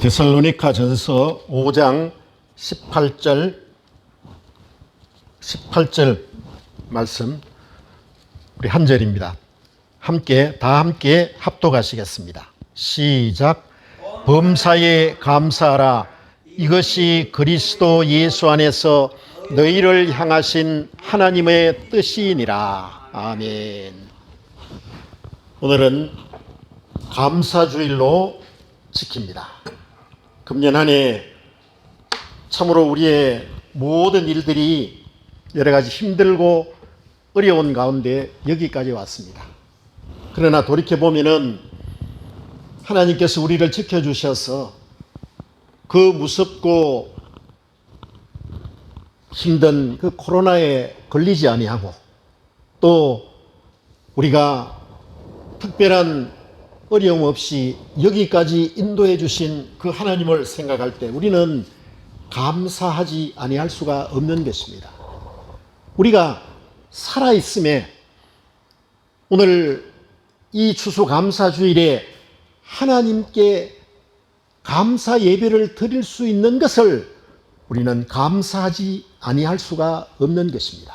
데살로니가전서 5장 18절 말씀, 우리 한 절입니다. 다 함께 합독하시겠습니다. 시작. 범사에 감사하라. 이것이 그리스도 예수 안에서 너희를 향하신 하나님의 뜻이니라. 아멘. 오늘은 감사주일로 지킵니다. 금년 한 해 참으로 우리의 모든 일들이 여러 가지 힘들고 어려운 가운데 여기까지 왔습니다. 그러나 돌이켜보면은 하나님께서 우리를 지켜주셔서 그 무섭고 힘든 그 코로나에 걸리지 아니하고, 또 우리가 특별한 어려움 없이 여기까지 인도해 주신 그 하나님을 생각할 때 우리는 감사하지 아니할 수가 없는 것입니다. 우리가 살아있음에 오늘 이 추수감사주일에 하나님께 감사 예배를 드릴 수 있는 것을 우리는 감사하지 아니할 수가 없는 것입니다.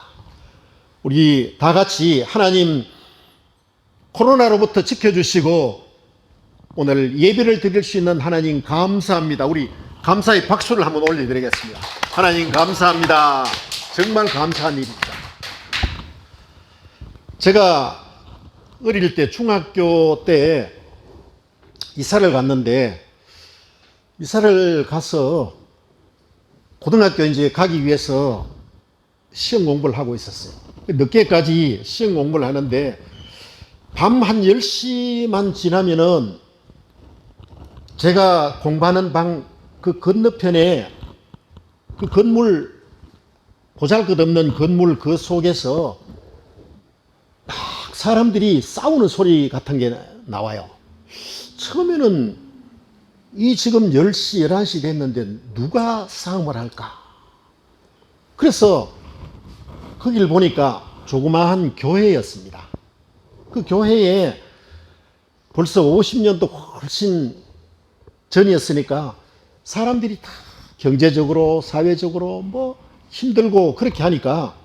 우리 다 같이 하나님 코로나로부터 지켜주시고 오늘 예배를 드릴 수 있는 하나님 감사합니다. 우리 감사의 박수를 한번 올려드리겠습니다. 하나님 감사합니다. 정말 감사한 일입니다. 제가 어릴 때 중학교 때 이사를 갔는데, 이사를 가서 고등학교 이제 가기 위해서 시험 공부를 하고 있었어요. 늦게까지 시험 공부를 하는데 밤 한 10시만 지나면은 제가 공부하는 방 그 건너편에 그 건물, 보잘것없는 건물 그 속에서 막 사람들이 싸우는 소리 같은 게 나와요. 처음에는 이 지금 10시, 11시 됐는데 누가 싸움을 할까? 그래서 거기를 보니까 조그마한 교회였습니다. 그 교회에 벌써 50년도 훨씬 전이었으니까 사람들이 다 경제적으로, 사회적으로 뭐 힘들고 그렇게 하니까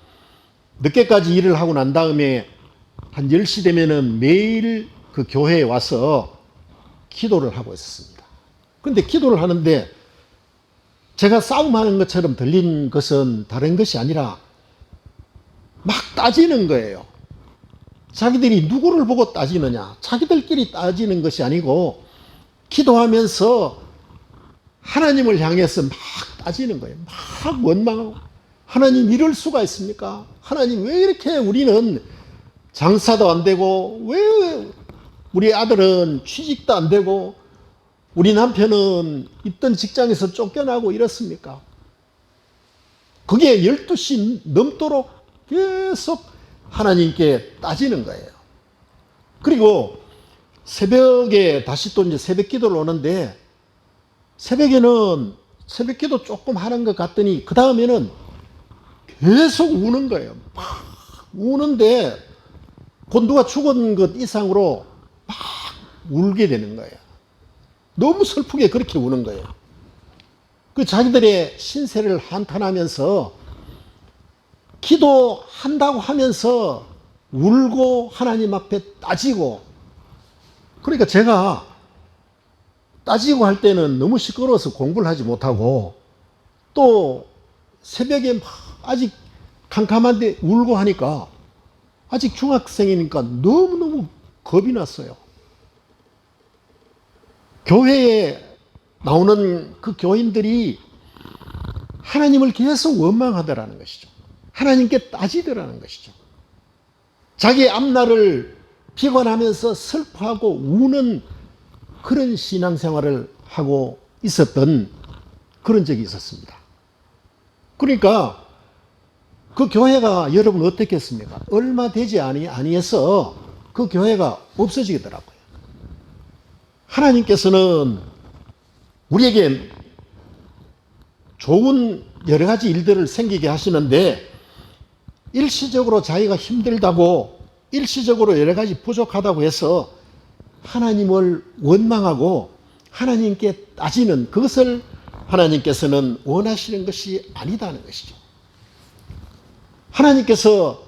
늦게까지 일을 하고 난 다음에 한 10시 되면은 매일 그 교회에 와서 기도를 하고 있었습니다. 그런데 기도를 하는데 제가 싸움하는 것처럼 들린 것은 다른 것이 아니라 막 따지는 거예요. 자기들이 누구를 보고 따지느냐? 자기들끼리 따지는 것이 아니고 기도하면서 하나님을 향해서 막 따지는 거예요. 막 원망하고, 하나님 이럴 수가 있습니까? 하나님 왜 이렇게 우리는 장사도 안 되고, 왜 우리 아들은 취직도 안 되고, 우리 남편은 있던 직장에서 쫓겨나고 이렇습니까? 그게 12시 넘도록 계속 하나님께 따지는 거예요. 그리고 새벽에 다시 또 이제 새벽 기도를 오는데, 새벽에는 새벽 기도 조금 하는 것 같더니 그 다음에는 계속 우는 거예요. 막 우는데 곧 누가 죽은 것 이상으로 막 울게 되는 거예요. 너무 슬프게 그렇게 우는 거예요. 그 자기들의 신세를 한탄하면서 기도한다고 하면서 울고 하나님 앞에 따지고, 그러니까 제가 따지고 할 때는 너무 시끄러워서 공부를 하지 못하고, 또 새벽에 막 아직 캄캄한데 울고 하니까 아직 중학생이니까 너무너무 겁이 났어요. 교회에 나오는 그 교인들이 하나님을 계속 원망하더라는 것이죠. 하나님께 따지더라는 것이죠. 자기의 앞날을 비관하면서 슬퍼하고 우는 그런 신앙생활을 하고 있었던 그런 적이 있었습니다. 그러니까 그 교회가 여러분 어떻겠습니까? 얼마 되지 아니해서 그 교회가 없어지더라고요. 하나님께서는 우리에게 좋은 여러 가지 일들을 생기게 하시는데, 일시적으로 자기가 힘들다고, 일시적으로 여러 가지 부족하다고 해서 하나님을 원망하고 하나님께 따지는 그것을 하나님께서는 원하시는 것이 아니다는 것이죠. 하나님께서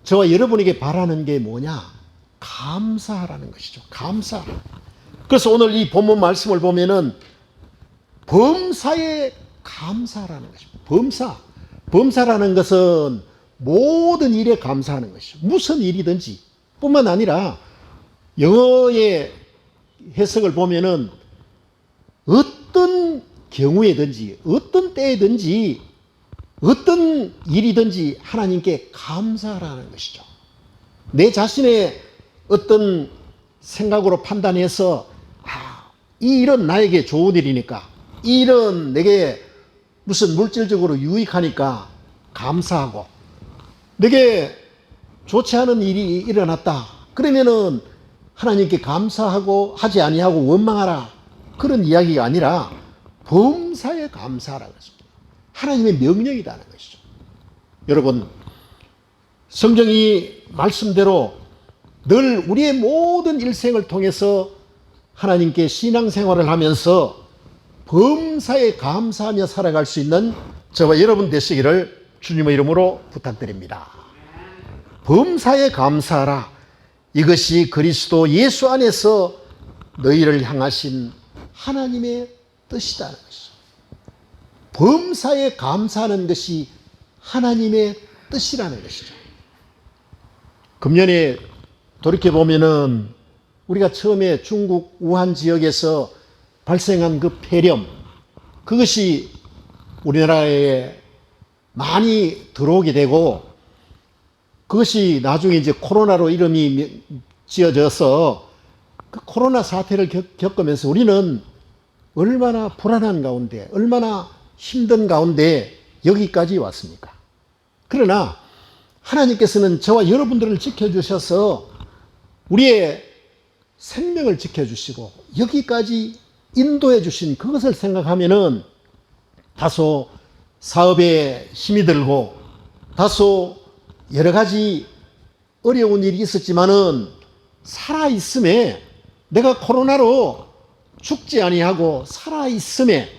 저와 여러분에게 바라는 게 뭐냐? 감사하라는 것이죠. 감사하라. 그래서 오늘 이 본문 말씀을 보면은 범사에 감사하라는 것입니다. 범사. 범사라는 것은 모든 일에 감사하는 것이죠. 무슨 일이든지 뿐만 아니라 영어의 해석을 보면은 어떤 경우에든지 어떤 때에든지 어떤 일이든지 하나님께 감사하라는 것이죠. 내 자신의 어떤 생각으로 판단해서 이 일은 나에게 좋은 일이니까, 이 일은 내게 무슨 물질적으로 유익하니까 감사하고, 내게 좋지 않은 일이 일어났다 그러면은 하나님께 감사하고 하지 아니하고 원망하라, 그런 이야기가 아니라 범사에 감사하라는 것입니다. 하나님의 명령이라는 것이죠. 여러분, 성경이 말씀대로 늘 우리의 모든 일생을 통해서 하나님께 신앙생활을 하면서 범사에 감사하며 살아갈 수 있는 저와 여러분 되시기를 주님의 이름으로 부탁드립니다. 범사에 감사하라. 이것이 그리스도 예수 안에서 너희를 향하신 하나님의 뜻이라는 것이죠. 범사에 감사하는 것이 하나님의 뜻이라는 것이죠. 금년에 돌이켜보면은 우리가 처음에 중국 우한 지역에서 발생한 그 폐렴, 그것이 우리나라에 많이 들어오게 되고, 그것이 나중에 이제 코로나로 이름이 지어져서 그 코로나 사태를 겪으면서 우리는 얼마나 불안한 가운데, 얼마나 힘든 가운데 여기까지 왔습니까? 그러나 하나님께서는 저와 여러분들을 지켜주셔서 우리의 생명을 지켜주시고 여기까지 인도해 주신 그것을 생각하면은 다소 사업에 힘이 들고 다소 여러 가지 어려운 일이 있었지만은 살아있음에, 내가 코로나로 죽지 아니하고 살아있음에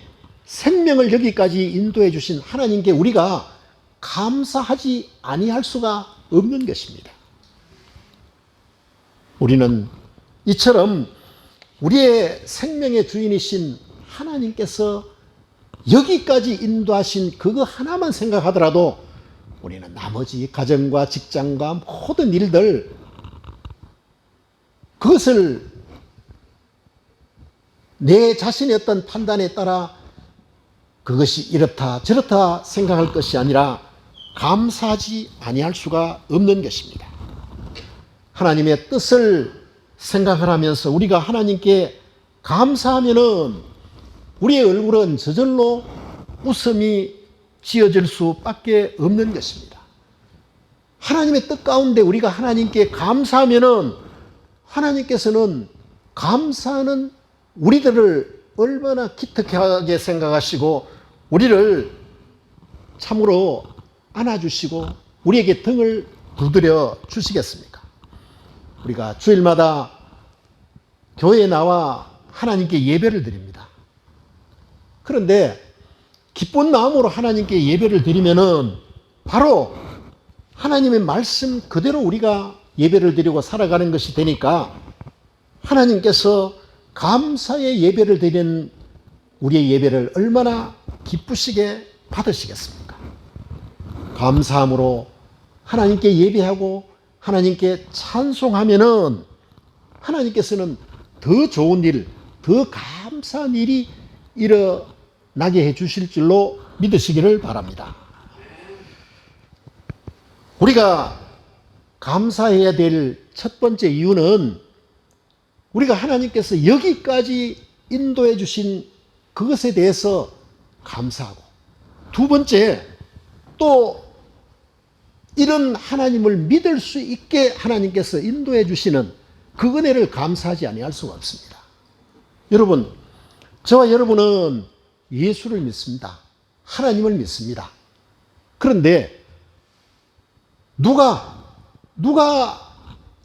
생명을 여기까지 인도해 주신 하나님께 우리가 감사하지 아니할 수가 없는 것입니다. 우리는 이처럼 우리의 생명의 주인이신 하나님께서 여기까지 인도하신 그거 하나만 생각하더라도 우리는 나머지 가정과 직장과 모든 일들, 그것을 내 자신의 어떤 판단에 따라 그것이 이렇다 저렇다 생각할 것이 아니라 감사하지 아니할 수가 없는 것입니다. 하나님의 뜻을 생각을 하면서 우리가 하나님께 감사하면은 우리의 얼굴은 저절로 웃음이 지어질 수밖에 없는 것입니다. 하나님의 뜻 가운데 우리가 하나님께 감사하면은 하나님께서는 감사하는 우리들을 얼마나 기특하게 생각하시고 우리를 참으로 안아주시고 우리에게 등을 두드려 주시겠습니까? 우리가 주일마다 교회에 나와 하나님께 예배를 드립니다. 그런데 기쁜 마음으로 하나님께 예배를 드리면은 바로 하나님의 말씀 그대로 우리가 예배를 드리고 살아가는 것이 되니까 하나님께서 감사의 예배를 드리는 우리의 예배를 얼마나 기쁘시게 받으시겠습니까? 감사함으로 하나님께 예배하고 하나님께 찬송하면은 하나님께서는 더 좋은 일, 더 감사한 일이 일어나게 해 주실 줄로 믿으시기를 바랍니다. 우리가 감사해야 될 첫 번째 이유는 우리가 하나님께서 여기까지 인도해 주신 그것에 대해서 감사하고, 두 번째, 또 이런 하나님을 믿을 수 있게 하나님께서 인도해 주시는 그 은혜를 감사하지 아니할 수가 없습니다. 여러분, 저와 여러분은 예수를 믿습니다. 하나님을 믿습니다. 그런데 누가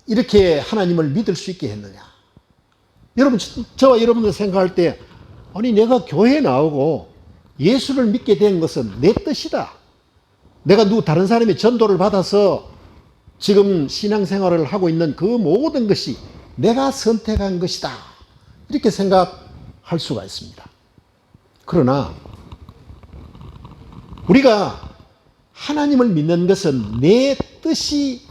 이렇게 하나님을 믿을 수 있게 했느냐? 여러분, 저와 여러분들 생각할 때, 아니, 내가 교회에 나오고 예수를 믿게 된 것은 내 뜻이다. 내가 다른 사람의 전도를 받아서 지금 신앙생활을 하고 있는 그 모든 것이 내가 선택한 것이다. 이렇게 생각할 수가 있습니다. 그러나 우리가 하나님을 믿는 것은 내 뜻이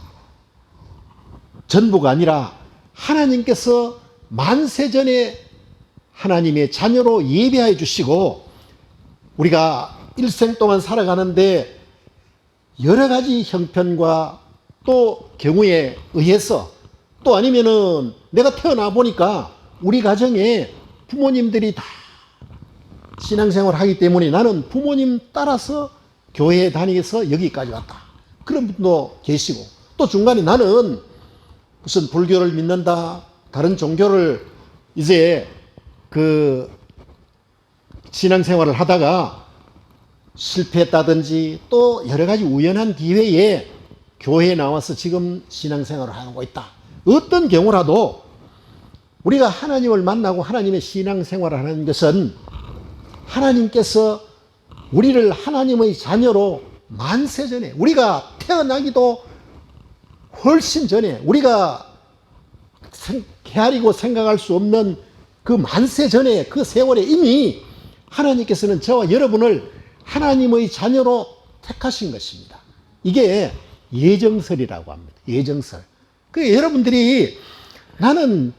전부가 아니라 하나님께서 만세전에 하나님의 자녀로 예비하여 주시고 우리가 일생 동안 살아가는데 여러 가지 형편과 또 경우에 의해서 또 아니면은 내가 태어나 보니까 우리 가정에 부모님들이 다 신앙생활을 하기 때문에 나는 부모님 따라서 교회에 다니면서 여기까지 왔다. 그런 분도 계시고 또 중간에 나는 무슨 불교를 믿는다. 다른 종교를 이제 그 신앙생활을 하다가 실패했다든지 또 여러 가지 우연한 기회에 교회에 나와서 지금 신앙생활을 하고 있다. 어떤 경우라도 우리가 하나님을 만나고 하나님의 신앙생활을 하는 것은 하나님께서 우리를 하나님의 자녀로 만세전에 우리가 태어나기도 훨씬 전에 우리가 헤아리고 생각할 수 없는 그 만세전에 그 세월에 이미 하나님께서는 저와 여러분을 하나님의 자녀로 택하신 것입니다. 이게 예정설이라고 합니다. 예정설. 그 여러분들이 나는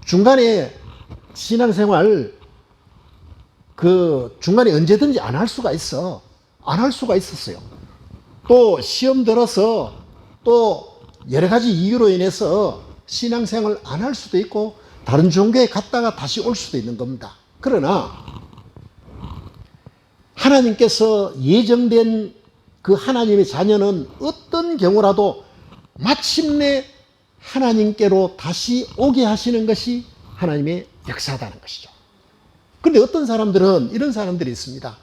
중간에 신앙생활 그 중간에 언제든지 안 할 수가 있어. 안 할 수가 있었어요. 또 시험 들어서 또 여러 가지 이유로 인해서 신앙생활 안 할 수도 있고 다른 종교에 갔다가 다시 올 수도 있는 겁니다. 그러나 하나님께서 예정된 그 하나님의 자녀는 어떤 경우라도 마침내 하나님께로 다시 오게 하시는 것이 하나님의 역사다는 것이죠. 그런데 어떤 사람들은 이런 사람들이 있습니다.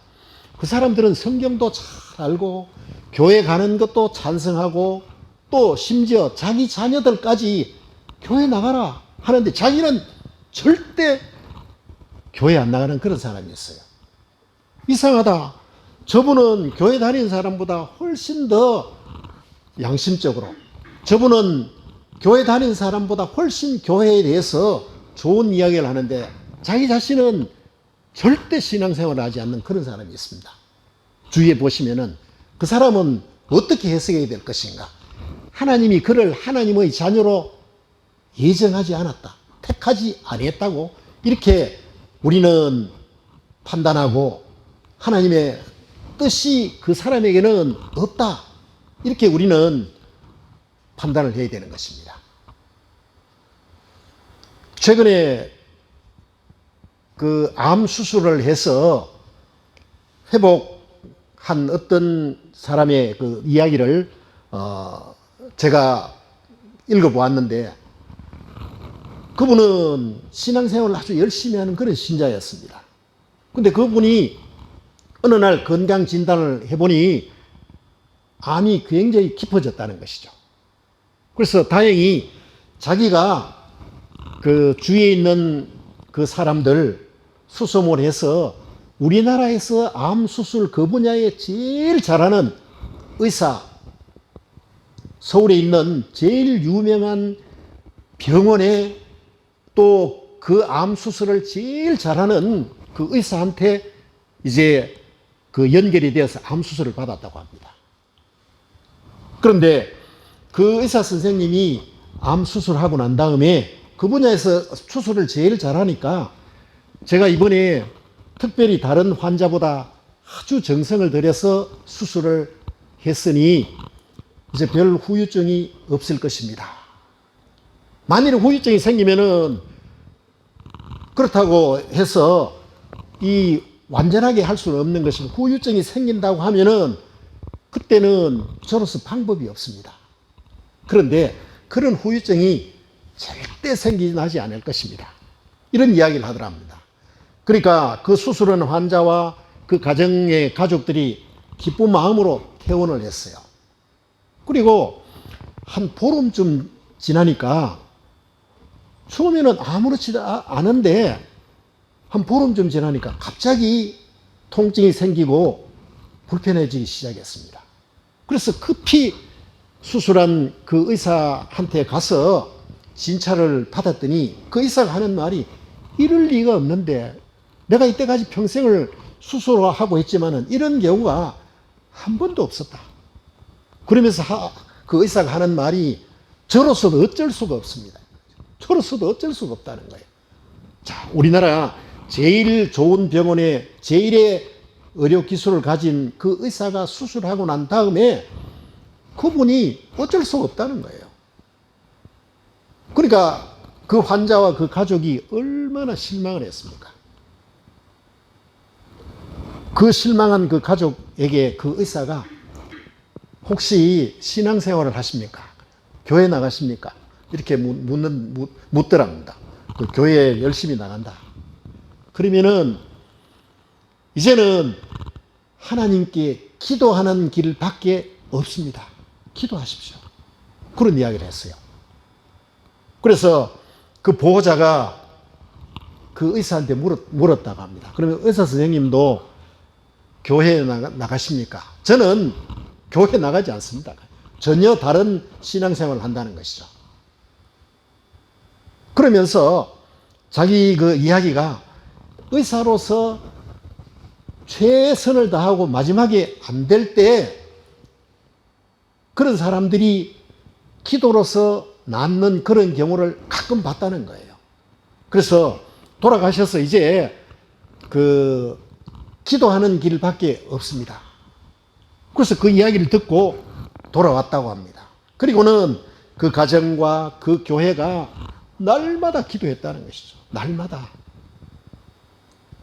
그 사람들은 성경도 잘 알고 교회 가는 것도 찬성하고 또 심지어 자기 자녀들까지 교회 나가라 하는데 자기는 절대 교회 안 나가는 그런 사람이 있어요. 이상하다. 저분은 교회 다니는 사람보다 훨씬 더 양심적으로 저분은 교회 다니는 사람보다 훨씬 교회에 대해서 좋은 이야기를 하는데 자기 자신은 절대 신앙생활을 하지 않는 그런 사람이 있습니다. 주위에 보시면은 그 사람은 어떻게 해석해야 될 것인가? 하나님이 그를 하나님의 자녀로 예정하지 않았다. 택하지 아니했다고 이렇게 우리는 판단하고 하나님의 뜻이 그 사람에게는 없다. 이렇게 우리는 판단을 해야 되는 것입니다. 최근에 그 암 수술을 해서 회복한 어떤 사람의 그 이야기를 제가 읽어보았는데 그분은 신앙생활을 아주 열심히 하는 그런 신자였습니다. 근데 그분이 어느 날 건강 진단을 해보니 암이 굉장히 깊어졌다는 것이죠. 그래서 다행히 자기가 그 주위에 있는 그 사람들 수소문을 해서 우리나라에서 암 수술 그 분야에 제일 잘하는 의사, 서울에 있는 제일 유명한 병원에 또 그 암 수술을 제일 잘하는 그 의사한테 이제 그 연결이 되어서 암 수술을 받았다고 합니다. 그런데 그 의사 선생님이 암 수술하고 난 다음에 그 분야에서 수술을 제일 잘하니까 제가 이번에 특별히 다른 환자보다 아주 정성을 들여서 수술을 했으니 이제 별 후유증이 없을 것입니다. 만일 후유증이 생기면은 그렇다고 해서 이 완전하게 할 수는 없는 것이고 후유증이 생긴다고 하면은 그때는 저로서 방법이 없습니다. 그런데 그런 후유증이 절대 생기지 않을 것입니다. 이런 이야기를 하더랍니다. 그러니까 그 수술한 환자와 그 가정의 가족들이 기쁜 마음으로 퇴원을 했어요. 그리고 한 보름쯤 지나니까 처음에는 아무렇지도 않은데 한 보름쯤 지나니까 갑자기 통증이 생기고 불편해지기 시작했습니다. 그래서 급히 수술한 그 의사한테 가서 진찰을 받았더니 그 의사가 하는 말이 이럴 리가 없는데 내가 이때까지 평생을 수술하고 했지만은 이런 경우가 한 번도 없었다. 그러면서 그 의사가 하는 말이 저로서도 어쩔 수가 없습니다. 저로서도 어쩔 수가 없다는 거예요. 자, 우리나라 제일 좋은 병원에 제일의 의료 기술을 가진 그 의사가 수술하고 난 다음에 그분이 어쩔 수가 없다는 거예요. 그러니까 그 환자와 그 가족이 얼마나 실망을 했습니까? 그 실망한 그 가족에게 그 의사가 혹시 신앙생활을 하십니까? 교회 나가십니까? 이렇게 묻더랍니다. 그 교회에 열심히 나간다. 그러면은 이제는 하나님께 기도하는 길밖에 없습니다. 기도하십시오. 그런 이야기를 했어요. 그래서 그 보호자가 그 의사한테 물었다고 합니다. 그러면 의사 선생님도 교회에 나가십니까? 저는 교회 나가지 않습니다. 전혀 다른 신앙생활을 한다는 것이죠. 그러면서 자기 그 이야기가 의사로서 최선을 다하고 마지막에 안 될 때 그런 사람들이 기도로서 낫는 그런 경우를 가끔 봤다는 거예요. 그래서 돌아가셔서 이제 그 기도하는 길밖에 없습니다. 그래서 그 이야기를 듣고 돌아왔다고 합니다. 그리고는 그 가정과 그 교회가 날마다 기도했다는 것이죠. 날마다.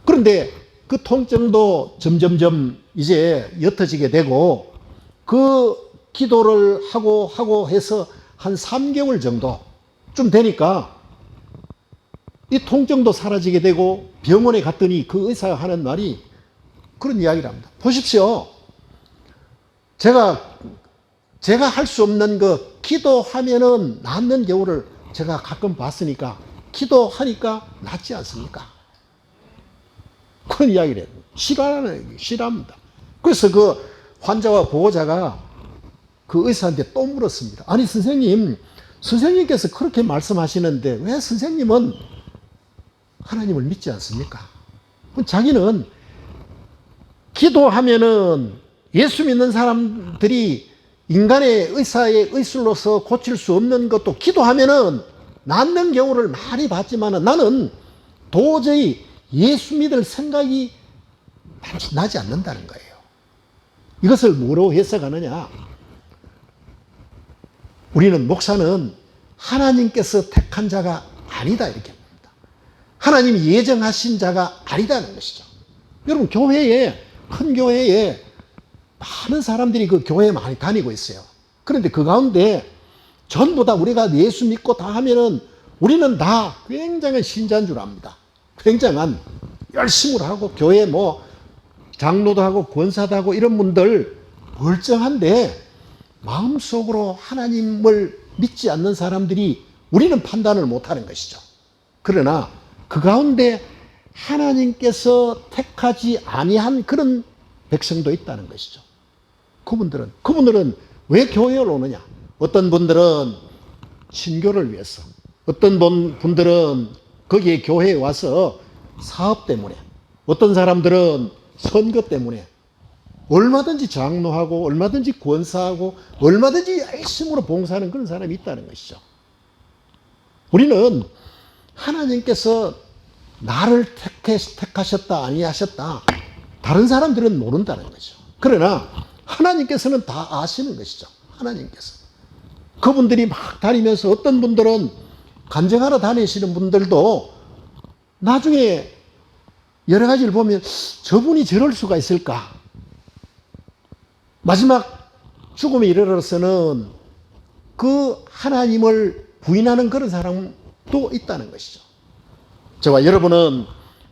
그런데 그 통증도 점점점 이제 옅어지게 되고 그 기도를 하고 해서 한 3개월 정도쯤 되니까 이 통증도 사라지게 되고 병원에 갔더니 그 의사가 하는 말이 그런 이야기를 합니다. 보십시오. 제가 할 수 없는 그 기도하면은 낫는 경우를 제가 가끔 봤으니까 기도하니까 낫지 않습니까? 그런 이야기를 해요. 싫어합니다. 그래서 그 환자와 보호자가 그 의사한테 또 물었습니다. 아니 선생님께서 그렇게 말씀하시는데 왜 선생님은 하나님을 믿지 않습니까? 자기는 기도하면은 예수 믿는 사람들이 인간의 의사의 의술로서 고칠 수 없는 것도 기도하면은 낫는 경우를 많이 봤지만은 나는 도저히 예수 믿을 생각이 나지 않는다는 거예요. 이것을 뭐로 해석하느냐? 우리는 목사는 하나님께서 택한 자가 아니다 이렇게 봅니다. 하나님이 예정하신 자가 아니다는 것이죠. 여러분 큰 교회에 많은 사람들이 그 교회에 많이 다니고 있어요. 그런데 그 가운데 전부 다 우리가 예수 믿고 다 하면은 우리는 다 굉장한 신자인 줄 압니다. 굉장한 열심을 하고 교회 장로도 하고 권사도 하고 이런 분들 멀쩡한데 마음속으로 하나님을 믿지 않는 사람들이 우리는 판단을 못하는 것이죠. 그러나 그 가운데 하나님께서 택하지 아니한 그런 백성도 있다는 것이죠. 그분들은 왜 교회에 오느냐? 어떤 분들은 신교를 위해서, 어떤 분들은 거기에 교회에 와서 사업 때문에, 어떤 사람들은 선거 때문에 얼마든지 장로하고 얼마든지 권사하고 얼마든지 열심으로 봉사하는 그런 사람이 있다는 것이죠. 우리는 하나님께서 나를 택하셨다 아니하셨다 다른 사람들은 모른다는 거죠. 그러나 하나님께서는 다 아시는 것이죠. 하나님께서. 그분들이 막 다니면서 어떤 분들은 간증하러 다니시는 분들도 나중에 여러 가지를 보면 저분이 저럴 수가 있을까? 마지막 죽음에 이르러서는 그 하나님을 부인하는 그런 사람도 있다는 것이죠. 저와 여러분은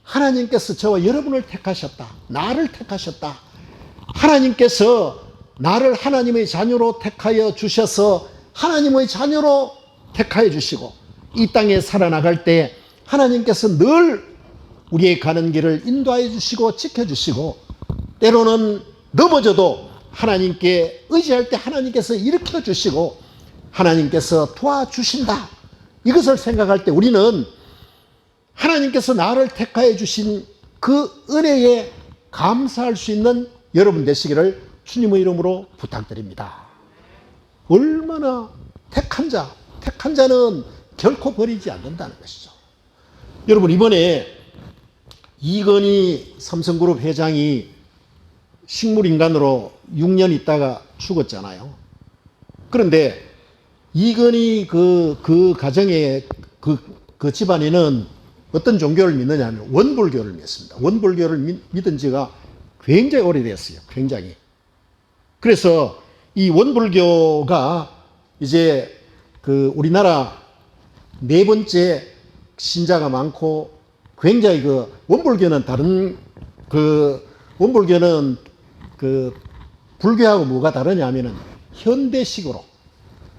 하나님께서 저와 여러분을 택하셨다. 나를 택하셨다. 하나님께서 나를 하나님의 자녀로 택하여 주셔서 하나님의 자녀로 택하여 주시고 이 땅에 살아나갈 때 하나님께서 늘 우리의 가는 길을 인도하여 주시고 지켜주시고, 때로는 넘어져도 하나님께 의지할 때 하나님께서 일으켜 주시고 하나님께서 도와주신다. 이것을 생각할 때 우리는 하나님께서 나를 택하여 주신 그 은혜에 감사할 수 있는 여러분 되시기를 주님의 이름으로 부탁드립니다. 얼마나 택한 자는 결코 버리지 않는다는 것이죠. 여러분, 이번에 이건희 삼성그룹 회장이 식물인간으로 6년 있다가 죽었잖아요. 그런데 이건희 그 가정의 그 집안에는 어떤 종교를 믿느냐 하면 원불교를 믿습니다. 원불교를 믿은 지가 굉장히 오래됐어요. 굉장히. 그래서 이 원불교가 이제 그 우리나라 네 번째 신자가 많고, 굉장히 그 원불교는 다른 원불교는 그 불교하고 뭐가 다르냐 하면은 현대식으로,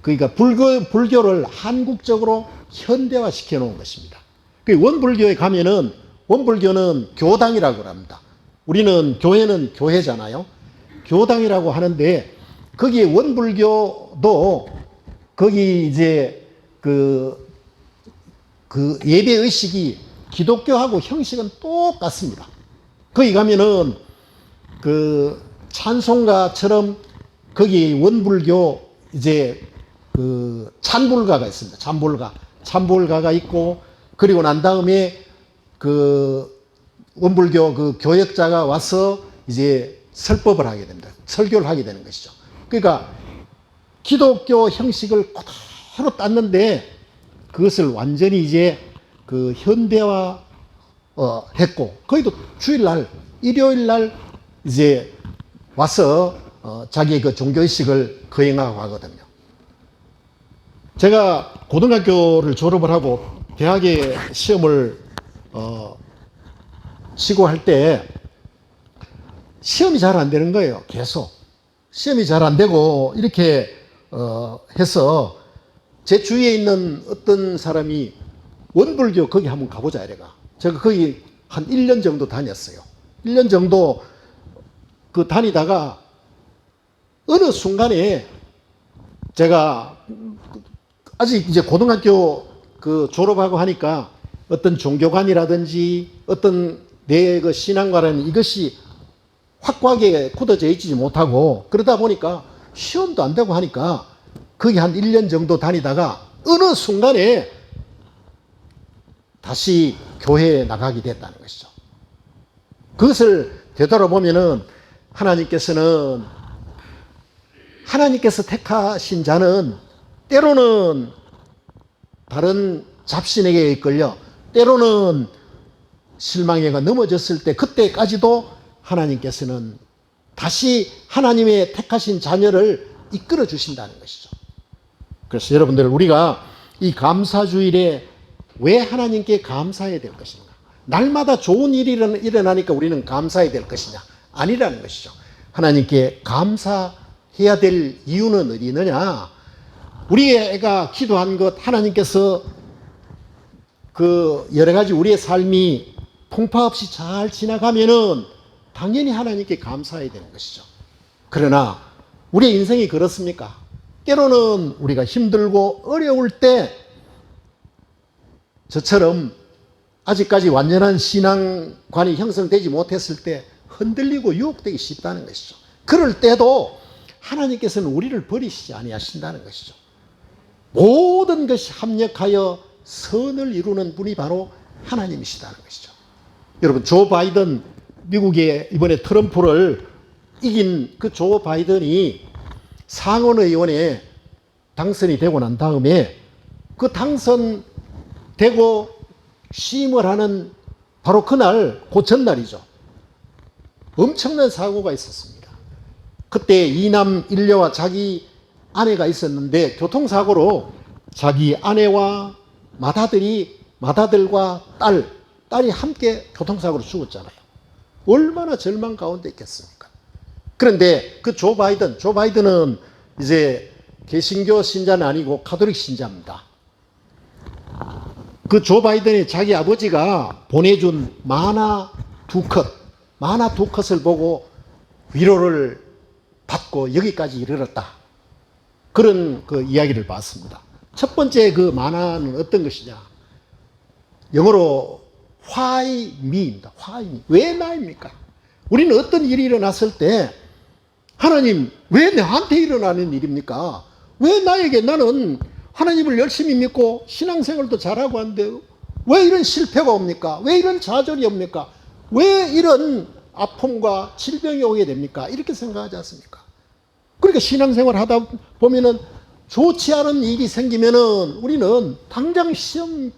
그러니까 불교를 한국적으로 현대화 시켜 놓은 것입니다. 그 원불교에 가면은, 원불교는 교당이라고 합니다. 우리는 교회는 교회잖아요. 교당이라고 하는데, 거기에 원불교도 거기 이제 그 예배 의식이 기독교하고 형식은 똑같습니다. 거기 가면은 그 찬송가처럼 거기 원불교 이제 그 찬불가가 있습니다. 찬불가가 있고, 그리고 난 다음에 그 원불교 그 교역자가 와서 이제 설법을 하게 됩니다. 설교를 하게 되는 것이죠. 그러니까 기독교 형식을 그대로 땄는데, 그것을 완전히 이제 그 현대화 했고, 거기도 주일날, 일요일날 이제 와서 자기의 그 종교의식을 거행하고 하거든요. 제가 고등학교를 졸업을 하고 대학에 시험을 치고 할 때 시험이 잘 안 되는 거예요. 계속 시험이 잘 안 되고 이렇게 해서 제 주위에 있는 어떤 사람이 원불교 거기 한번 가보자 이래가. 제가 거기 한 1년 정도 다녔어요. 1년 정도 그 다니다가 어느 순간에 제가 아직 이제 고등학교 그 졸업하고 하니까 어떤 종교관이라든지 어떤 내 그 신앙과라는 이것이 확고하게 굳어져 있지 못하고, 그러다 보니까 시험도 안 되고 하니까 거기 한 1년 정도 다니다가 어느 순간에 다시 교회에 나가게 됐다는 것이죠. 그것을 되돌아보면은 하나님께서 택하신 자는 때로는 다른 잡신에게 이끌려, 때로는 실망해가 넘어졌을 때 그때까지도 하나님께서는 다시 하나님의 택하신 자녀를 이끌어 주신다는 것이죠. 그래서 여러분들, 우리가 이 감사주일에 왜 하나님께 감사해야 될 것인가? 날마다 좋은 일이 일어나니까 우리는 감사해야 될 것이냐? 아니라는 것이죠. 하나님께 감사해야 될 이유는 어디 있느냐? 우리가 기도한 것, 하나님께서 그 여러 가지 우리의 삶이 풍파 없이 잘 지나가면은 당연히 하나님께 감사해야 되는 것이죠. 그러나 우리의 인생이 그렇습니까? 때로는 우리가 힘들고 어려울 때 저처럼 아직까지 완전한 신앙관이 형성되지 못했을 때 흔들리고 유혹되기 쉽다는 것이죠. 그럴 때도 하나님께서는 우리를 버리시지 아니하신다는 것이죠. 모든 것이 합력하여 선을 이루는 분이 바로 하나님이시다는 것이죠. 여러분, 조 바이든, 미국의 이번에 트럼프를 이긴 그 조 바이든이 상원의원에 당선이 되고 난 다음에 그 당선되고 취임을 하는 바로 그날, 그 전날이죠. 엄청난 사고가 있었습니다. 그때 이남 일녀와 자기 아내가 있었는데 교통사고로 자기 아내와 맏아들과 딸이 함께 교통사고로 죽었잖아요. 얼마나 절망 가운데 있겠습니까? 그런데 그 조 바이든은 이제 개신교 신자는 아니고 가톨릭 신자입니다. 그 조 바이든이 자기 아버지가 보내준 만화 만화 두 컷을 보고 위로를 받고 여기까지 이르렀다. 그런 그 이야기를 봤습니다. 첫 번째 그 만화는 어떤 것이냐. 영어로 Why me입니다. Why me. 왜 나입니까? 우리는 어떤 일이 일어났을 때 하나님 왜 나한테 일어나는 일입니까? 왜 나에게 나는 하나님을 열심히 믿고 신앙생활도 잘하고 하는데 왜 이런 실패가 옵니까? 왜 이런 좌절이 옵니까? 왜 이런 아픔과 질병이 오게 됩니까? 이렇게 생각하지 않습니까? 그러니까 신앙생활 하다 보면은 좋지 않은 일이 생기면은 우리는 당장 시험이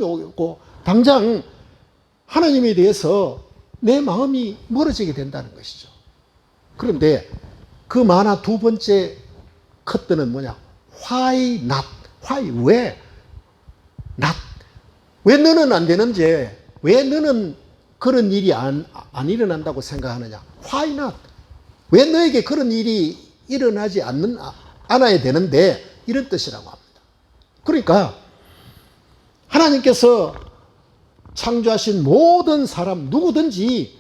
오고 당장 하나님에 대해서 내 마음이 멀어지게 된다는 것이죠. 그런데 그 만화 두 번째 컷들은 뭐냐? Why not? Why? 왜? not? 왜 너는 안 되는지, 왜 너는 그런 일이 안 일어난다고 생각하느냐? Why not? 왜 너에게 그런 일이 일어나지 않아야 되는데, 이런 뜻이라고 합니다. 그러니까 하나님께서 창조하신 모든 사람 누구든지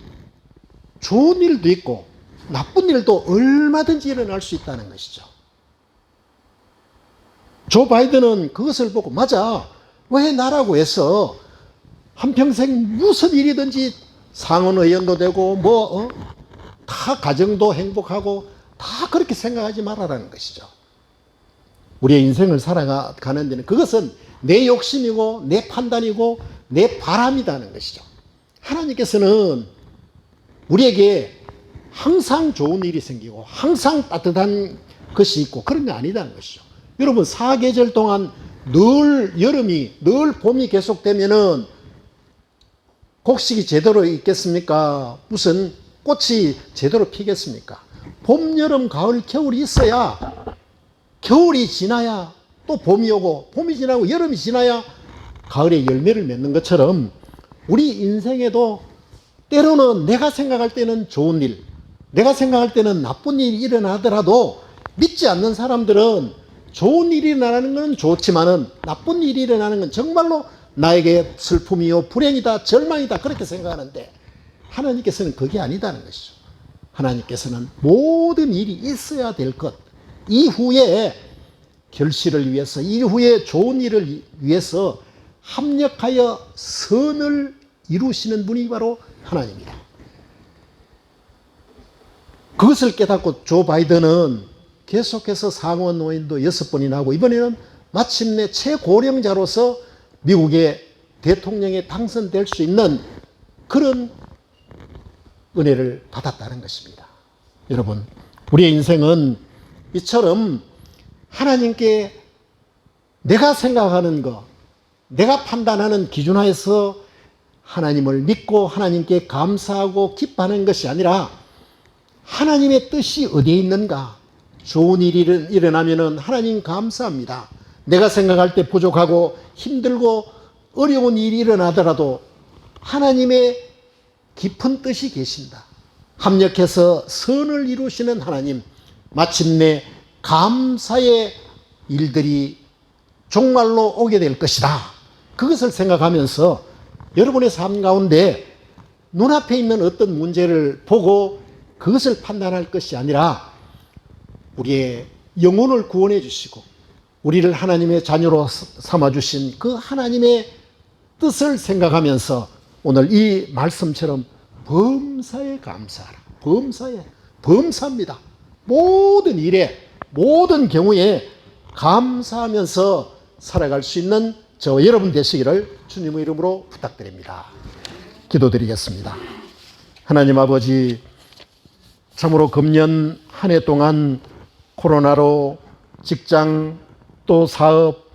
좋은 일도 있고 나쁜 일도 얼마든지 일어날 수 있다는 것이죠. 조 바이든은 그것을 보고 맞아. 왜 나라고 해서 한평생 무슨 일이든지 상원 의원도 되고 다 가정도 행복하고 다 그렇게 생각하지 말아라는 것이죠. 우리의 인생을 살아가는 데는 그것은 내 욕심이고 내 판단이고 내 바람이라는 것이죠. 하나님께서는 우리에게 항상 좋은 일이 생기고 항상 따뜻한 것이 있고 그런 게 아니다는 것이죠. 여러분 사계절 동안 늘 여름이 늘 봄이 계속되면은 곡식이 제대로 있겠습니까? 무슨 꽃이 제대로 피겠습니까? 봄, 여름, 가을, 겨울이 있어야 겨울이 지나야 또 봄이 오고 봄이 지나고 여름이 지나야 가을에 열매를 맺는 것처럼 우리 인생에도 때로는 내가 생각할 때는 좋은 일, 내가 생각할 때는 나쁜 일이 일어나더라도 믿지 않는 사람들은 좋은 일이 일어나는 건 좋지만은 나쁜 일이 일어나는 건 정말로 나에게 슬픔이요, 불행이다, 절망이다 그렇게 생각하는데 하나님께서는 그게 아니다는 것이죠. 하나님께서는 모든 일이 있어야 될 것, 이후에 결실을 위해서, 이후에 좋은 일을 위해서 합력하여 선을 이루시는 분이 바로 하나님이다. 그것을 깨닫고 조 바이든은 계속해서 상원 의원도 6번이나 하고 이번에는 마침내 최고령자로서 미국의 대통령에 당선될 수 있는 그런 은혜를 받았다는 것입니다. 여러분, 우리의 인생은 이처럼 하나님께 내가 생각하는 것, 내가 판단하는 기준하에서 하나님을 믿고 하나님께 감사하고 기뻐하는 것이 아니라 하나님의 뜻이 어디에 있는가? 좋은 일이 일어나면 하나님 감사합니다. 내가 생각할 때 부족하고 힘들고 어려운 일이 일어나더라도 하나님의 깊은 뜻이 계신다. 합력해서 선을 이루시는 하나님, 마침내 감사의 일들이 정말로 오게 될 것이다. 그것을 생각하면서 여러분의 삶 가운데 눈앞에 있는 어떤 문제를 보고 그것을 판단할 것이 아니라 우리의 영혼을 구원해 주시고 우리를 하나님의 자녀로 삼아주신 그 하나님의 뜻을 생각하면서 오늘 이 말씀처럼 범사에 감사하라. 범사입니다. 모든 일에, 모든 경우에 감사하면서 살아갈 수 있는 저와 여러분 되시기를 주님의 이름으로 부탁드립니다. 기도드리겠습니다. 하나님 아버지, 참으로 금년 한 해 동안 코로나로 직장, 또 사업,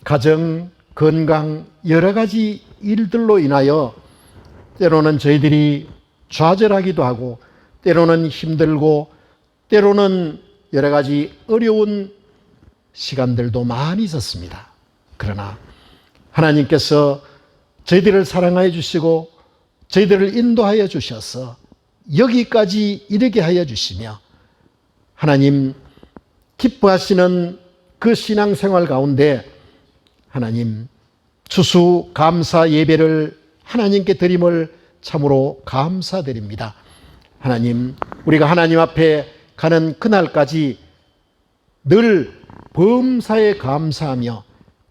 가정, 건강 여러 가지 일들로 인하여 때로는 저희들이 좌절하기도 하고 때로는 힘들고 때로는 여러 가지 어려운 시간들도 많이 있었습니다. 그러나 하나님께서 저희들을 사랑하여 주시고 저희들을 인도하여 주셔서 여기까지 이르게 하여 주시며 하나님 기뻐하시는 그 신앙생활 가운데 하나님 추수 감사 예배를 하나님께 드림을 참으로 감사드립니다. 하나님, 우리가 하나님 앞에 가는 그날까지 늘 범사에 감사하며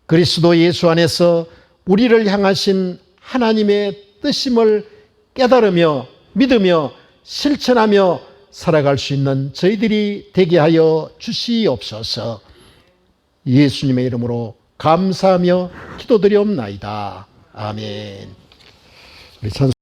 그리스도 예수 안에서 우리를 향하신 하나님의 뜻임을 깨달으며 믿으며 실천하며 살아갈 수 있는 저희들이 되게 하여 주시옵소서. 예수님의 이름으로 감사하며 기도드리옵나이다. 아멘. 우리